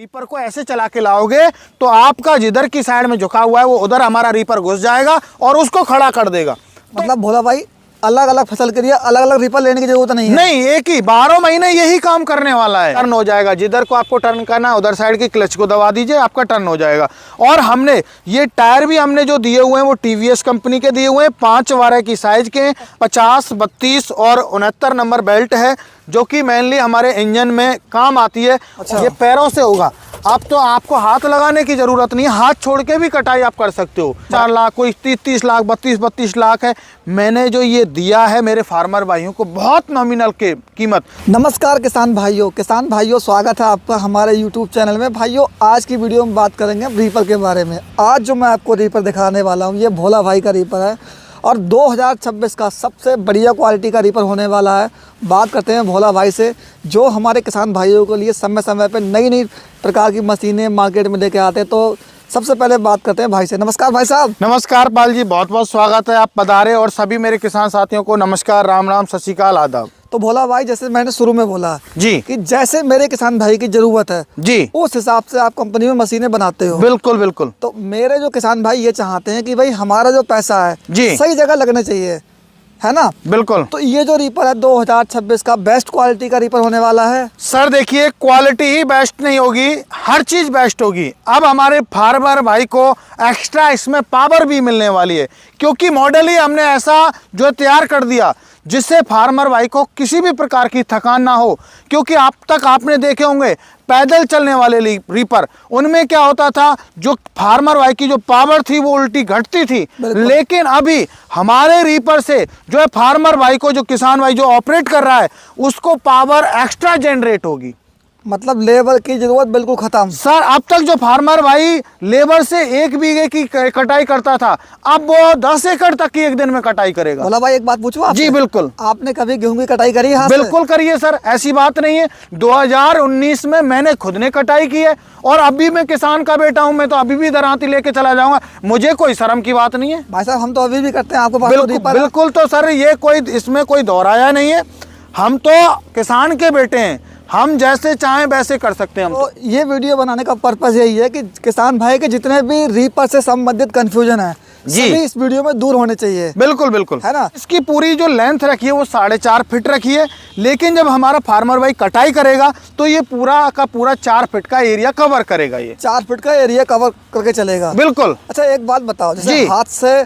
Reaper को ऐसे चला के लाओगे तो आपका जिधर की साइड में झुका हुआ है वो उधर हमारा रीपर घुस जाएगा और उसको खड़ा कर देगा। मतलब भोला भाई अलग अलग फसल के लिए अलग अलग रीपर लेने की जरूरत नहीं है। नहीं, एक ही 12 महीने यही काम करने वाला है। टर्न हो जाएगा, जिधर को आपको टर्न करना है उधर साइड की क्लच को दबा दीजिए, आपका टर्न हो जाएगा। और हमने ये टायर भी हमने जो दिए हुए हैं वो TVS कंपनी के दिए हुए हैं, 5 वारा की साइज के, 50, 32 और 69 नंबर बेल्ट है, जो कि मेनली हमारे इंजन में काम आती है। ये पैरों से होगा, अब तो आपको हाथ लगाने की जरूरत नहीं है, हाथ छोड़ के भी कटाई आप कर सकते हो। 4 लाख, कोई 30 लाख, 32 लाख है। मैंने जो ये दिया है मेरे फार्मर भाइयों को बहुत नॉमिनल के कीमत। नमस्कार किसान भाइयों, स्वागत है आपका हमारे YouTube चैनल में। भाइयों आज की वीडियो में बात करेंगे रीपर के बारे में। आज जो मैं आपको रीपर दिखाने वाला हूँ ये भोला भाई का रीपर है और 2026 का सबसे बढ़िया क्वालिटी का रीपर होने वाला है। बात करते हैं भोला भाई से, जो हमारे किसान भाइयों के लिए समय समय पे नई प्रकार की मशीनें मार्केट में लेके आते हैं। तो सबसे पहले बात करते हैं भाई से। नमस्कार भाई साहब। नमस्कार पाल जी, बहुत बहुत स्वागत है, आप पधारे। और सभी मेरे किसान साथियों को नमस्कार, राम राम, सत श्री अकाल, आदाब। तो भोला भाई जैसे मैंने शुरू में बोला जी कि जैसे मेरे किसान भाई की जरूरत है जी, उस हिसाब से आप कंपनी में मशीनें बनाते हो। बिल्कुल बिल्कुल। तो मेरे जो किसान भाई ये चाहते हैं कि भाई हमारा जो पैसा है जी सही जगह लगना चाहिए, है ना। बिल्कुल। तो ये जो रीपर है 2026 का बेस्ट क्वालिटी का रीपर होने वाला है। सर देखिए, क्वालिटी ही बेस्ट नहीं होगी, हर चीज बेस्ट होगी। अब हमारे फार्मर भाई को एक्स्ट्रा इसमें पावर भी मिलने वाली है, क्योंकि मॉडल ही हमने ऐसा जो तैयार कर दिया जिससे फार्मर भाई को किसी भी प्रकार की थकान ना हो। क्योंकि अब तक आपने देखे होंगे पैदल चलने वाले रीपर, उनमें क्या होता था, जो फार्मर भाई की जो पावर थी वो उल्टी घटती थी। लेकिन अभी हमारे रीपर से जो है फार्मर भाई को, जो किसान भाई जो ऑपरेट कर रहा है, उसको पावर एक्स्ट्रा जनरेट होगी। मतलब लेबर की जरूरत बिल्कुल खत्म। सर अब तक जो फार्मर भाई लेबर से 1 बीघे की कटाई करता था, अब वो 10 एकड़ तक की एक दिन में कटाई करेगा। भोला भाई एक बात पूछूं आपसे? जी बिल्कुल। आपने कभी गेहूं की कटाई करी है? बिल्कुल करिए सर, ऐसी बात नहीं है। 2019 में मैंने खुद ने कटाई की है और अभी मैं किसान का बेटा हूं, मैं तो अभी भी दरांती लेके चला जाऊंगा, मुझे कोई शर्म की बात नहीं है। भाई साहब हम तो अभी भी करते हैं, आपको पास बिल्कुल बिल्कुल। तो सर ये कोई इसमें कोई दोहराया नहीं है, हम तो किसान के बेटे हैं, हम जैसे चाहें वैसे कर सकते हैं हम। तो ये वीडियो बनाने का पर्पस यही है कि किसान भाई के जितने भी रीपर से संबंधित कंफ्यूजन है सभी इस वीडियो में दूर होने चाहिए। बिल्कुल बिल्कुल, है ना। इसकी पूरी जो लेंथ रखी है वो 4.5 फीट रखी है, लेकिन जब हमारा फार्मर भाई कटाई करेगा तो ये पूरा का पूरा 4 फीट का एरिया कवर करेगा। ये 4 फीट का एरिया कवर करके चलेगा। बिल्कुल। अच्छा एक बात बताओ, जैसे हाथ से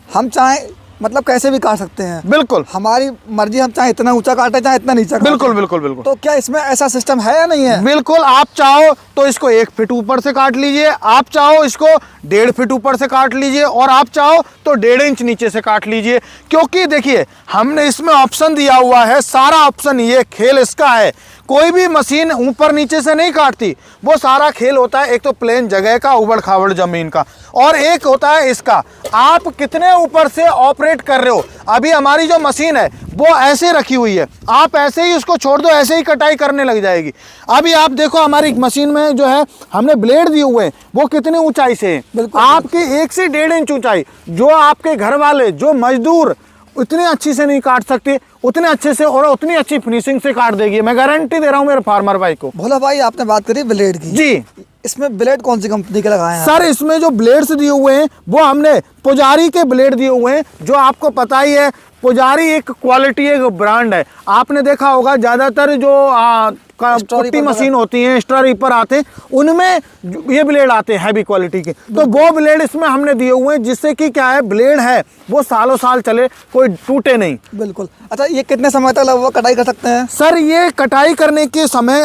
हम चाहे मतलब कैसे भी काट सकते हैं। बिल्कुल हमारी मर्जी, हम चाहे इतना ऊंचा काटे चाहे इतना नीचा काटे। बिल्कुल बिल्कुल बिल्कुल। तो क्या इसमें ऐसा सिस्टम है या नहीं है? बिल्कुल, आप चाहो तो इसको 1 फीट ऊपर से काट लीजिए, आप चाहो इसको 1.5 फीट ऊपर से काट लीजिए, और आप चाहो तो 1.5 इंच नीचे से काट लीजिए। क्योंकि देखिए हमने इसमें ऑप्शन दिया हुआ है, सारा ऑप्शन ये खेल इसका है। कोई भी मशीन ऊपर नीचे से नहीं काटती, वो सारा खेल होता है एक तो प्लेन जगह का, उबड़ खाबड़ जमीन का, और एक होता है इसका आप कितने ऊपर से ऑपरेट कर रहे हो। अभी हमारी जो मशीन है वो ऐसे रखी हुई है, आप ऐसे ही उसको छोड़ दो, ऐसे ही कटाई करने लग जाएगी। अभी आप देखो हमारी मशीन में जो है हमने ब्लेड दिए हुए हैं वो कितनी ऊंचाई से है, आपकी 1 से 1.5 इंच ऊंचाई। जो आपके घर वाले, जो मजदूर उतनी अच्छी से नहीं काट सकते, उतने अच्छे से और उतनी अच्छी फिनिशिंग से काट देगी, मैं गारंटी दे रहा हूँ मेरे फार्मर भाई को। भोला भाई आपने बात करी ब्लेड की, जी इसमें ब्लेड कौन सी कंपनी के लगाए हैं? सर इसमें जो ब्लेड्स दिए हुए हैं वो हमने पुजारी के ब्लेड दिए हुए हैं, जो आपको पता ही है पुजारी एक क्वालिटी, एक ब्रांड है। आपने देखा होगा ज्यादातर जो पुट्टी मशीन होती है, एक्स्ट्रा रीपर आते हैं, उनमें ये ब्लेड आते हैं हैवी क्वालिटी के, तो वो ब्लेड इसमें हमने दिए हुए हैं, जिससे कि क्या है ब्लेड है वो सालों साल चले, कोई टूटे नहीं। बिल्कुल। अच्छा ये कितने समय तक लगभग कटाई कर सकते हैं? सर ये कटाई करने के समय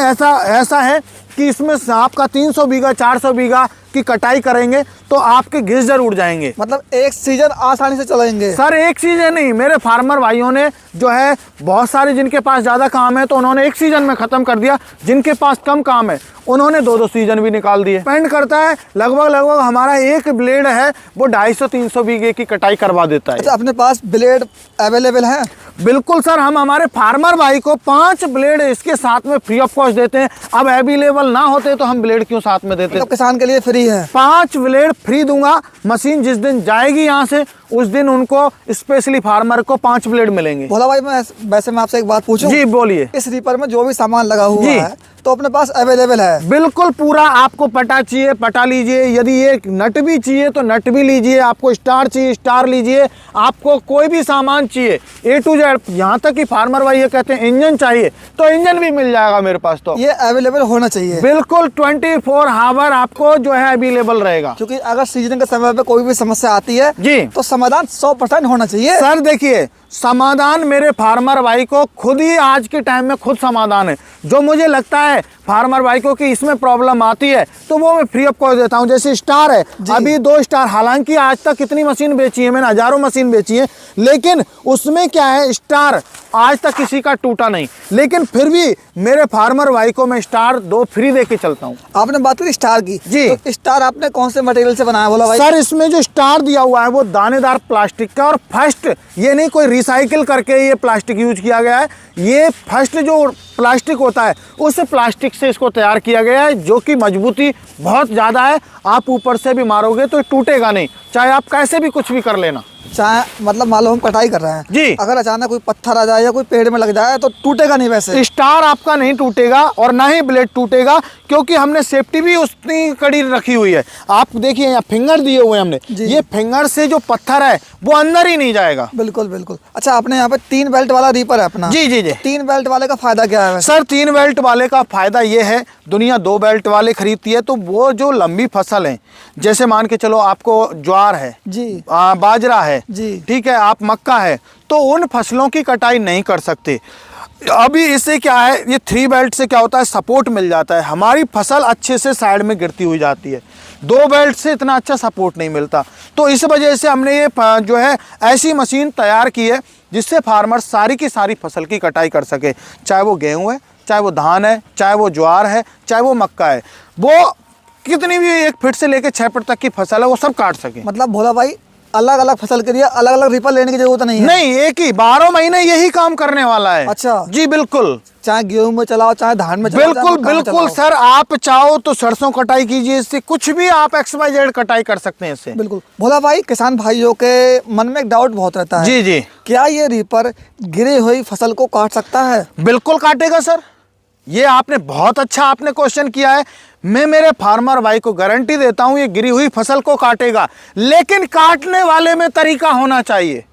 ऐसा है कि इसमें आपका 300 बीघा 400 बीघा की कटाई करेंगे तो आपके गिज्जर उड़ जाएंगे। मतलब एक सीजन आसानी से चलेंगे? सर एक सीजन नहीं, मेरे फार्मर भाइयों ने जो है बहुत सारे, जिनके पास ज्यादा काम है तो उन्होंने 1 सीजन में खत्म कर दिया, जिनके पास कम काम है उन्होंने 2-2 सीजन भी निकाल दिए। डिपेंड करता है, लगभग हमारा एक ब्लेड है वो 250-300 बीघे की कटाई करवा देता है। अच्छा अपने पास ब्लेड अवेलेबल है? बिल्कुल सर, हम हमारे फार्मर भाई को 5 ब्लेड इसके साथ में फ्री ऑफ कॉस्ट देते हैं। अब अवेलेबल ना होते तो हम ब्लेड क्यों साथ में देते हैं? तो किसान के लिए फ्री है? 5 ब्लेड फ्री दूंगा। मशीन जिस दिन जाएगी यहाँ से उस दिन उनको स्पेशली फार्मर को 5 ब्लेड मिलेंगे। भोला भाई मैं वैसे मैं आपसे एक बात पूछूं? जी बोलिए। इस रीपर में जो भी सामान लगा हुआ है तो अपने पास अवेलेबल है। बिल्कुल पूरा, आपको पटा चाहिए पटा लीजिए, यदि ये नट भी चाहिए तो नट भी लीजिए, आपको स्टार चाहिए स्टार लीजिए, आपको कोई भी सामान चाहिए A to Z, यहाँ तक कि फार्मर भाई ये कहते हैं इंजन चाहिए तो इंजन भी मिल जाएगा मेरे पास। तो ये अवेलेबल होना चाहिए, बिल्कुल 24 आवर आपको जो है अवेलेबल रहेगा, क्योंकि अगर सीजन के समय पे कोई भी समस्या आती है जी तो समाधान 100% होना चाहिए। सर देखिए, समाधान मेरे फार्मर भाई को खुद ही आज के टाइम में खुद समाधान है। जो मुझे लगता है फार्मर भाई को कि इसमें प्रॉब्लम आती है तो वो मैं फ्री ऑफ कॉस्ट देता हूँ। जैसे स्टार है, अभी 2 स्टार, हालांकि आज तक कितनी मशीन बेची है मैंने, हजारों मशीन बेची है, लेकिन उसमें क्या है, स्टार आज तक किसी का टूटा नहीं, लेकिन फिर भी मेरे फार्मर भाई को मैं स्टार 2 फ्री दे के चलता हूँ। आपने बात करी स्टार की, जी। तो स्टार आपने कौन से मटेरियल से बनाया बोला भाई? सर इसमें जो स्टार दिया हुआ है वो दानेदार प्लास्टिक का, और फर्स्ट ये नहीं कोई रिसाइकिल करके ये प्लास्टिक यूज किया गया है, ये फर्स्ट जो प्लास्टिक होता है उस प्लास्टिक से इसको तैयार किया गया है, जो कि मजबूती बहुत ज़्यादा है। आप ऊपर से भी मारोगे तो टूटेगा नहीं, चाहे आप कैसे भी कुछ भी कर लेना। चाहे मतलब मान लो हम कटाई कर रहे हैं जी, अगर अचानक कोई पत्थर आ जाए या कोई पेड़ में लग जाए तो टूटेगा नहीं वैसे? स्टार आपका नहीं टूटेगा और ना ही ब्लेड टूटेगा, क्योंकि हमने सेफ्टी भी उतनी कड़ी रखी हुई है। आप देखिए यहाँ फिंगर दिए हुए हैं हमने, ये फिंगर से जो पत्थर है वो अंदर ही नहीं जाएगा। बिल्कुल बिल्कुल। अच्छा, आपने यहाँ पे 3 बेल्ट वाला रीपर है अपना? जी जी जी। 3 बेल्ट वाले का फायदा क्या है वैसे? सर 3 बेल्ट वाले का फायदा ये है, दुनिया 2 बेल्ट वाले खरीदती है, तो वो जो लंबी फसल है, जैसे मान के चलो आपको ज्वार है जी, बाजरा है जी, ठीक है, आप मक्का है, तो उन फसलों की कटाई नहीं कर सकते। अभी इससे क्या है, ये 3 बेल्ट से क्या होता है, सपोर्ट मिल जाता है, हमारी फसल अच्छे से साइड में गिरती हुई जाती है। 2 बेल्ट से इतना अच्छा सपोर्ट नहीं मिलता, तो इस वजह से हमने ये जो है ऐसी मशीन तैयार की है जिससे फार्मर सारी की सारी फसल की कटाई कर सके, चाहे वो गेहूँ है, चाहे वो धान है, चाहे वो ज्वार है, चाहे वो मक्का है, वो कितनी भी 1 फीट से लेकर 6 फीट तक की फसल है वो सब काट सके। मतलब भोला भाई अलग अलग फसल के लिए अलग अलग रीपर लेने की जरूरत नहीं है? नहीं, एक ही 12 महीने यही काम करने वाला है। अच्छा जी बिल्कुल, चाहे गेहूं में चलाओ चाहे धान में चलाओ, बिल्कुल बिल्कुल सर, आप चाहो तो सरसों कटाई कीजिए, इससे कुछ भी आप XYZ कटाई कर सकते हैं इससे। बिल्कुल। भोला भाई, किसान भाइयों के मन में एक डाउट बहुत रहता है, जी जी, क्या ये रीपर गिरी हुई फसल को काट सकता है? बिल्कुल काटेगा सर, ये आपने बहुत अच्छा आपने क्वेश्चन किया है। मैं मेरे फार्मर भाई को गारंटी देता हूं ये गिरी हुई फसल को काटेगा, लेकिन काटने वाले में तरीका होना चाहिए।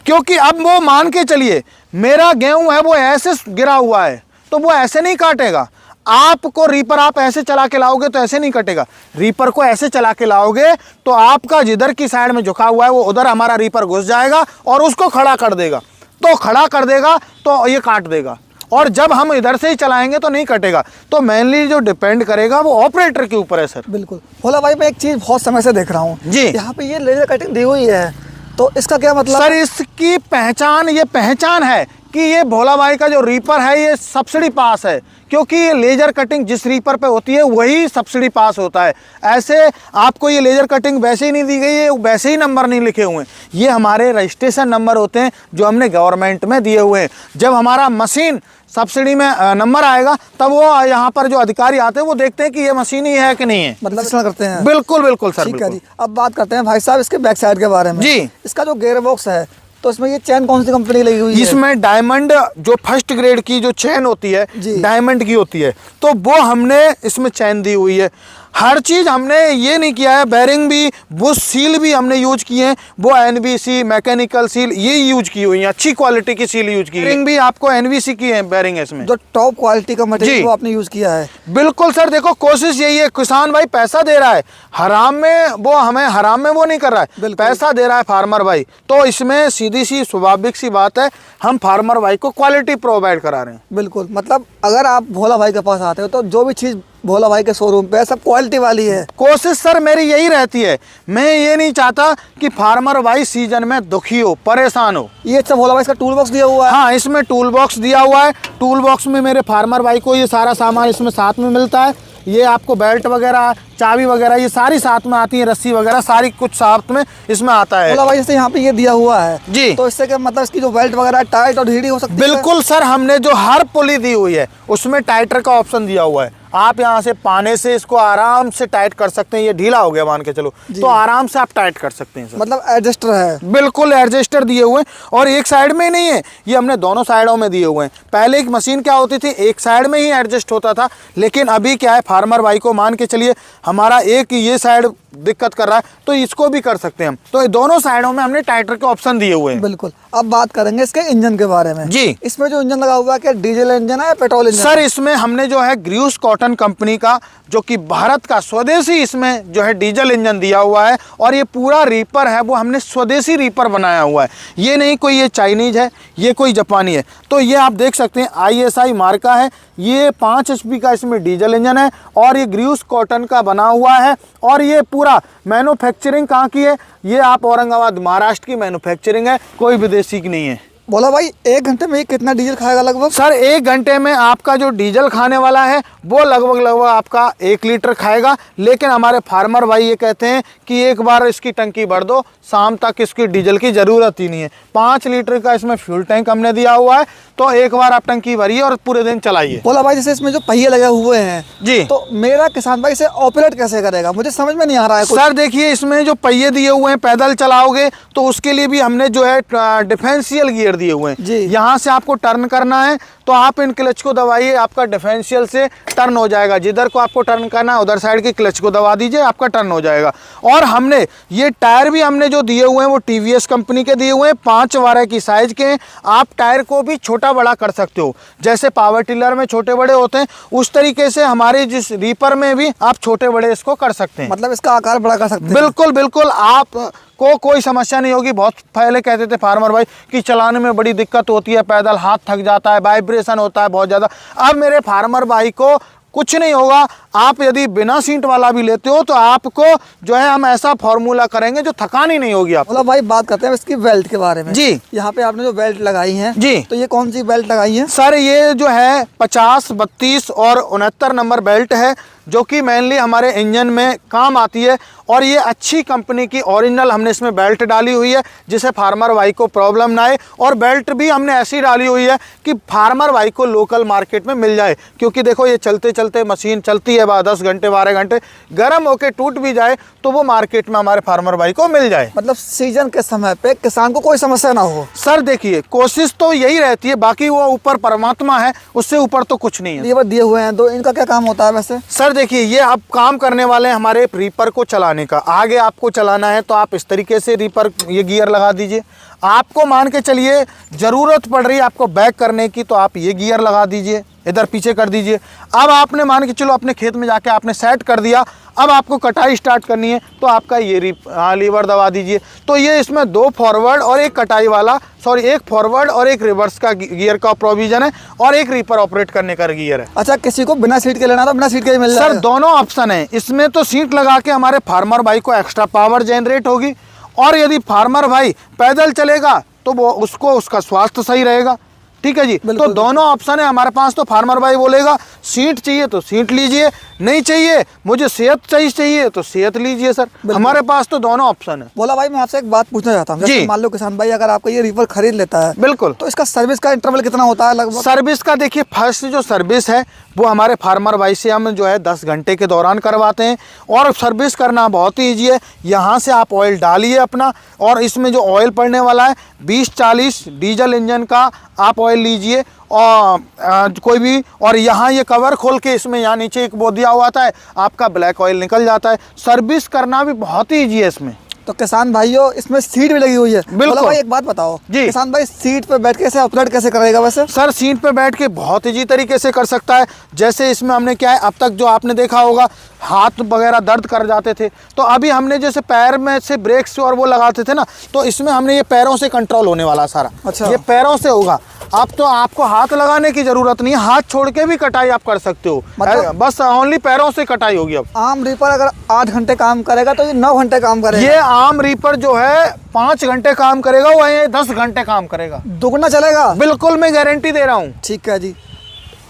क्योंकि अब वो मान के चलिए मेरा गेहूं है वो ऐसे गिरा हुआ है तो वो ऐसे नहीं काटेगा, आपको रीपर आप ऐसे चला के लाओगे तो ऐसे नहीं कटेगा, रीपर को ऐसे चला के लाओगे तो आपका जिधर की साइड में झुका हुआ है वो उधर हमारा रीपर घुस जाएगा और उसको खड़ा कर देगा, तो खड़ा कर देगा तो ये काट देगा, और जब हम इधर से ही चलाएंगे तो नहीं कटेगा। तो मेनली जो डिपेंड करेगा वो ऑपरेटर के ऊपर है सर। बिल्कुल। भोला भाई, मैं एक चीज़ बहुत समय से देख रहा हूँ जी, यहाँ पे ये लेजर कटिंग दी हुई है, तो इसका क्या मतलब? सर इसकी पहचान, ये पहचान है कि ये भोला भाई का जो रीपर है ये सब्सिडी पास है, क्योंकि ये लेजर कटिंग जिस रीपर पे होती है वही सब्सिडी पास होता है। ऐसे आपको ये लेजर कटिंग वैसे ही नहीं दी गई है, वैसे ही नंबर नहीं लिखे हुए हैं, ये हमारे रजिस्ट्रेशन नंबर होते हैं जो हमने गवर्नमेंट में दिए हुए हैं। जब हमारा मशीन सब्सिडी में नंबर आएगा तब वो यहाँ पर जो अधिकारी आते हैं वो देखते हैं कि ये मशीन ही है कि नहीं है, मतलब इस्तेमाल करते हैं। बिल्कुल बिल्कुल सर। ठीक है जी। अब बात करते हैं भाई साहब इसके बैक साइड के बारे में जी। इसका जो गियर बॉक्स है तो इसमें ये चैन कौन सी कंपनी लगी हुई है? इसमें डायमंड जो फर्स्ट ग्रेड की जो चैन होती है जी, डायमंड की होती है, तो वो हमने इसमें चैन दी हुई है। हर चीज़ हमने ये नहीं किया है, बेरिंग भी, वो सील भी हमने यूज किए हैं, वो NBC मैकेनिकल सील ये यूज की हुई है, अच्छी क्वालिटी की सील यूज की है। बेरिंग भी आपको NBC की है बेरिंग, इसमें जो टॉप क्वालिटी का मटेरियल वो आपने यूज किया है। बिल्कुल सर, देखो कोशिश यही है, किसान भाई पैसा दे रहा है हराम में, वो हमें हराम में वो नहीं कर रहा है, पैसा दे रहा है फार्मर भाई, तो इसमें सीधी सी स्वाभाविक सी बात है हम फार्मर भाई को क्वालिटी प्रोवाइड करा रहे हैं। बिल्कुल। मतलब अगर आप भोला भाई के पास आते हो तो जो भी चीज़ भोला भाई के शोरूम पे है सब क्वालिटी वाली है। कोशिश सर मेरी यही रहती है, मैं ये नहीं चाहता कि फार्मर भाई सीजन में दुखी हो, परेशान हो। ये अच्छा भोला भाई इसका टूल बॉक्स दिया हुआ है? हाँ, इसमें टूल बॉक्स दिया हुआ है, टूल बॉक्स में मेरे फार्मर भाई को ये सारा सामान इसमें साथ में मिलता है। ये आपको बेल्ट वगैरह, चाबी वगैरह ये सारी साथ में आती है, रस्सी वगैरह सारी कुछ साथ में इसमें आता है। भोला भाई जैसे यहाँ पे ये दिया हुआ है जी, तो इससे क्या मतलब इसकी जो बेल्ट वगैरह टाइट और ढीली हो सकती है? बिल्कुल सर, हमने जो हर पुली दी हुई है उसमें टाइटर का ऑप्शन दिया हुआ है। आप यहाँ से पाने से इसको आराम से टाइट कर सकते हैं। ये ढीला हो गया मान के चलो, तो आराम से आप टाइट कर सकते हैं सर। मतलब एडजस्टर है? बिल्कुल एडजस्टर दिए हुए हैं, और एक साइड में ही नहीं है, ये हमने दोनों साइडों में दिए हुए हैं। पहले एक मशीन क्या होती थी, एक साइड में ही एडजस्ट होता था, लेकिन अभी क्या है, फार्मर भाई को मान के चलिए हमारा एक ये साइड दिक्कत कर रहा है तो इसको भी कर सकते हैं हम। तो दोनों साइडों में हमने टाइटर के ऑप्शन दिए हुए हैं। बिल्कुल। अब बात करेंगे इसके इंजन के बारे में। जी, इसमें जो इंजन लगा हुआ है क्या डीजल इंजन है या पेट्रोल इंजन? सर इसमें हमने जो है ग्रूस कॉटन कंपनी का, जो कि भारत का स्वदेशी इसमें जो है डीजल इंजन दिया हुआ है, और ये पूरा रीपर है वो हमने स्वदेशी रीपर बनाया हुआ है। ये नहीं कोई ये चाइनीज है, ये कोई जापानी है। तो ये आप देख सकते हैं ISI मार्का है, ये 5 HP का इसमें डीजल इंजन है, और ये ग्रूस कॉटन का बना हुआ है। और ये पूरा मैन्युफैक्चरिंग कहाँ की है, ये आप औरंगाबाद महाराष्ट्र की मैन्युफैक्चरिंग है, कोई विदेशी की नहीं है। बोला भाई 1 घंटे में ये कितना डीजल खाएगा लगभग? सर 1 घंटे में आपका जो डीजल खाने वाला है वो लगभग आपका 1 लीटर खाएगा। लेकिन हमारे फार्मर भाई ये कहते हैं कि एक बार इसकी टंकी भर दो, शाम तक इसकी डीजल की ज़रूरत ही नहीं है। 5 लीटर का इसमें फ्यूल टैंक हमने दिया हुआ है, तो एक बार आप टंकी भरिए और पूरे दिन चलाइए। बोला भाई जैसे इसमें जो पहिए लगे हुए हैं जी, तो मेरा किसान भाई इसे ऑपरेट कैसे करेगा, मुझे समझ में नहीं आ रहा है कुछ। सर देखिए, इसमें जो पहिए दिए हुए हैं पैदल चलाओगे तो उसके लिए भी हमने जो है डिफरेंशियल गियर दिए हुए हैं। जी। यहाँ से आपको टर्न करना है तो आप इन क्लच को दबाइए, आपका डिफरेंशियल से टर्न हो जाएगा। जिधर को आपको टर्न करना है उधर साइड के क्लच को दबा दीजिए, आपका टर्न हो जाएगा। और हमने ये टायर भी हमने जो दिए हुए हैं वो TVS कंपनी के दिए हुए हैं, 5 12 की साइज के हैं। आप टायर को भी छोटा बड़ा कर सकते हो, जैसे पावर टिलर में छोटे बड़े होते हैं उस तरीके से हमारे जिस रीपर में भी आप छोटे बड़े इसको कर सकते हैं। मतलब इसका आकार बड़ा कर सकते हैं? बिल्कुल बिल्कुल, आप को कोई समस्या नहीं होगी। बहुत पहले कहते थे फार्मर भाई कि चलाने में बड़ी दिक्कत होती है, पैदल हाथ थक जाता है, वाइब्रेशन होता है बहुत ज़्यादा। अब मेरे फार्मर भाई को कुछ नहीं होगा। आप यदि बिना सीट वाला भी लेते हो तो आपको जो है हम ऐसा फॉर्मूला करेंगे जो थकान ही नहीं होगी आपको। बोला भाई बात करते हैं इसकी बेल्ट के बारे में। जी, यहाँ पे आपने जो बेल्ट लगाई है जी, तो ये कौन सी बेल्ट लगाई है? सर ये जो है 50, 32 और 69 नंबर बेल्ट है, जो कि मेनली हमारे इंजन में काम आती है। और ये अच्छी कंपनी की ओरिजिनल हमने इसमें बेल्ट डाली हुई है, जिससे फार्मर भाई को प्रॉब्लम ना आए। और बेल्ट भी हमने ऐसी डाली हुई है कि फार्मर भाई को लोकल मार्केट में मिल जाए, क्योंकि देखो ये चलते चलते मशीन चलती है 10 घंटे 12 घंटे, गर्म होके टूट भी जाए तो वो मार्केट में हमारे फार्मर भाई को मिल जाए। मतलब सीजन के समय पे किसान को कोई समस्या ना हो। सर देखिए, कोशिश तो यही रहती है, बाकी वो ऊपर परमात्मा है, उससे ऊपर तो कुछ नहीं है। ये बात दिए हुए हैं तो इनका क्या काम होता है वैसे? सर देखिए, ये अब काम करने वाले हैं हमारे रीपर को चलाने का। आगे आपको चलाना है तो आप इस तरीके से रीपर ये गियर लगा दीजिए। आपको मान के चलिए ज़रूरत पड़ रही है आपको बैक करने की तो आप ये गियर लगा दीजिए, इधर पीछे कर दीजिए। अब आपने मान के चलो अपने खेत में जाके आपने सेट कर दिया, अब आपको कटाई स्टार्ट करनी है तो आपका ये लीवर दबा दीजिए। तो ये इसमें 2 फॉरवर्ड और एक कटाई वाला, सॉरी 1 फॉरवर्ड और 1 रिवर्स का गियर का प्रोविजन है, और 1 रीपर ऑपरेट करने का गियर है। अच्छा, किसी को बिना सीट के लेना तो बिना सीट के ही मिल जाएगा? सर दोनों ऑप्शन है इसमें। तो सीट लगा के हमारे फार्मर भाई को एक्स्ट्रा पावर जनरेट होगी, और यदि फार्मर भाई पैदल चलेगा तो वो उसका स्वास्थ्य सही रहेगा। ठीक है जी, तो दोनों ऑप्शन है हमारे पास। तो फार्मर भाई बोलेगा सीट चाहिए तो सीट लीजिए, नहीं चाहिए मुझे सेहत चाहिए तो सेहत लीजिए। सर हमारे पास तो दोनों ऑप्शन है। बोला भाई मैं आपसे एक बात पूछना चाहता हूँ, जैसे मान लो किसान भाई अगर आपका ये रीपर खरीद लेता है, बिल्कुल, तो इसका सर्विस का इंटरवल कितना होता है लगभग? सर्विस का देखिए, फर्स्ट जो सर्विस है वो हमारे फार्मर भाई से हम जो है 10 घंटे के दौरान करवाते हैं। और सर्विस करना बहुत ही ईजी है। यहाँ से आप ऑयल डालिए अपना, और इसमें जो ऑयल पड़ने वाला है 20-40 डीजल इंजन का आप ऑयल लीजिए, और कोई भी, और यहाँ ये कवर खोल के इसमें यहाँ नीचे एक वो दिया हुआ आता है, आपका ब्लैक ऑयल निकल जाता है। सर्विस करना भी बहुत ही ईजी है इसमें। तो किसान भाइयों इसमें सीट भी लगी हुई है। बिल्कुल भाई एक बात बताओ जी, किसान भाई सीट पे बैठ के इसे ऑपरेट कैसे करेगा वैसे? सर सीट पे बैठ के बहुत ईजी तरीके से कर सकता है। जैसे इसमें हमने क्या है, अब तक जो आपने देखा होगा हाथ वगैरह दर्द कर जाते थे, तो अभी हमने जैसे पैर में से ब्रेक से और वो लगाते थे ना, तो इसमें हमने ये पैरों से कंट्रोल होने वाला सारा। अच्छा, ये पैरों से होगा। अब तो आपको हाथ लगाने की जरूरत नहीं है, हाथ छोड़ के भी कटाई आप कर सकते हो। मतलब बस ओनली पैरों से कटाई होगी। अब आम रीपर अगर 8 घंटे काम करेगा तो ये 9 घंटे काम करेगा? ये आम रीपर जो है 5 घंटे काम करेगा, वो ये 10 घंटे काम करेगा। दुगना चलेगा? बिल्कुल, मैं गारंटी दे रहा हूँ। ठीक है जी।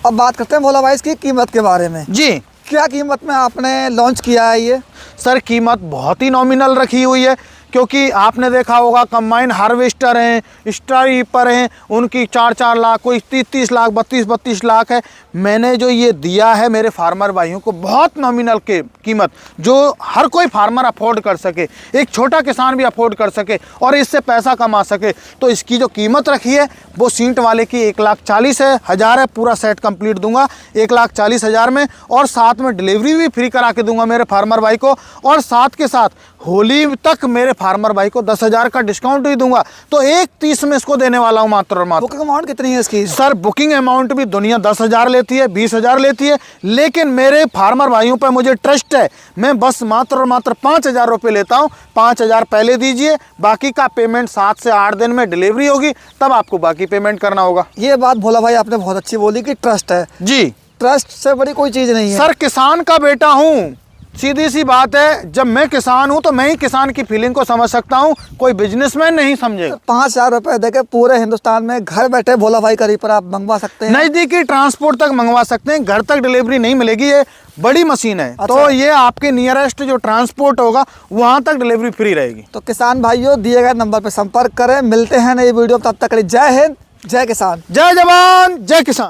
अब बात करते हैं भोला भाई इसकी कीमत के बारे में। जी, क्या कीमत में आपने लॉन्च किया है ये? सर कीमत बहुत ही नॉमिनल रखी हुई है, क्योंकि आपने देखा होगा कंबाइन हार्वेस्टर हैं, स्ट्राइपर हैं, उनकी 4-4 लाख, कोई 30-30 लाख, 32-32 लाख है। मैंने जो ये दिया है मेरे फार्मर भाइयों को बहुत नॉमिनल के कीमत, जो हर कोई फार्मर अफोर्ड कर सके, एक छोटा किसान भी अफोर्ड कर सके और इससे पैसा कमा सके। तो इसकी जो कीमत रखी है वो सींट वाले की 1,40,000 है। पूरा सेट कंप्लीट दूंगा 1,40,000 में, और साथ में डिलीवरी भी फ्री करा के दूंगा मेरे फार्मर भाई को, और साथ के साथ होली तक मेरे फार्मर भाई को 10,000 का डिस्काउंट भी दूंगा। तो 1,30 में इसको देने वाला हूं मात्र और मात्र। बुकिंग अमाउंट कितनी है इसकी? सर बुकिंग अमाउंट भी दुनिया 10,000 लेती है, 20,000 लेती है, लेकिन मेरे फार्मर भाइयों पर मुझे ट्रस्ट है। मैं बस मात्र और मात्र 5,000 रुपये लेता हूं। 5,000 पहले दीजिए, बाकी का पेमेंट 7 से 8 दिन में डिलीवरी होगी, तब आपको बाकी पेमेंट करना होगा। ये बात भोला भाई आपने बहुत अच्छी बोली कि ट्रस्ट है। जी, ट्रस्ट से बड़ी कोई चीज़ नहीं है। सर किसान का बेटा हूँ, सीधी सी बात है। जब मैं किसान हूं तो मैं ही किसान की फीलिंग को समझ सकता हूं, कोई बिजनेसमैन नहीं समझेगा। 5,000 रुपये देके पूरे हिंदुस्तान में घर बैठे भोला भाई का रीपर आप मंगवा सकते हैं। नजदीकी ट्रांसपोर्ट तक मंगवा सकते हैं, घर तक डिलीवरी नहीं मिलेगी। ये बड़ी मशीन है। अच्छा। तो ये आपके नियरेस्ट जो ट्रांसपोर्ट होगा वहां तक डिलीवरी फ्री रहेगी। तो किसान भाइयों दिए गए नंबर पर संपर्क करें। मिलते हैं नई वीडियो, तब तक के लिए जय हिंद, जय किसान। जय जवान जय किसान।